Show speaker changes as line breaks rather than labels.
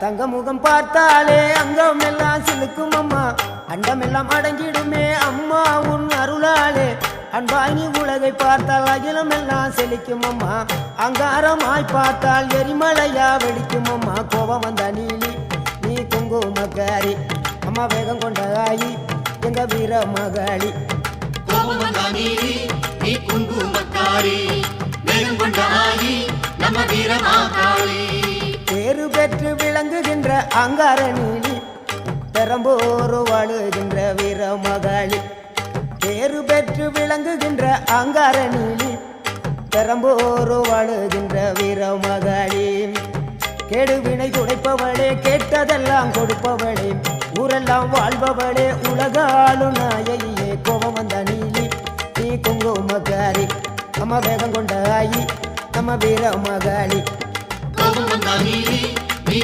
தங்க முகம் பார்த்தாலே அங்கம் எல்லாம் சிலுக்கும் அம்மா, அண்டமெல்லாம் அடங்கிடுமே அம்மா உன் அருளாலே. அன்பாய் நீ உலகை பார்த்தால் அகிலம் எல்லாம் செழிக்கும் அம்மா, அங்காரமாய் பார்த்தால் எரிமலையா வெடிக்கும் அம்மா. கோபம் வந்த நீலி நீ குங்குமக்காரி அம்மா, வேகம் கொண்ட ஆயி எங்க வீர மகாளி.
கோபம் வந்த நீலி நீ குங்குமக்காரி, வேகம் கொண்ட ஆயி நம்ம வீர மகாளி.
பேரு பெற்று விளங்குகின்ற அங்கார நீலி, பெரம்போர் வாழுகின்ற வீர மகாளி. பேரு பெற்று விளங்குகின்ற அங்கார நீலி, பெரம்போர் வாழுகின்ற வீர மகாளி. கேடுவினை துடைப்பவளே, கேட்டதெல்லாம் கொடுப்பவளே, ஊரெல்லாம் வாழ்பவளே, உலகாலும் நாயகியே. கோபம் வந்த நீலி நீ குங்குமக்காரி அம்மா, வேகம் கொண்ட ஆயி நம்ம வீர மகாளி.
கோபம் வந்த நீலி நீ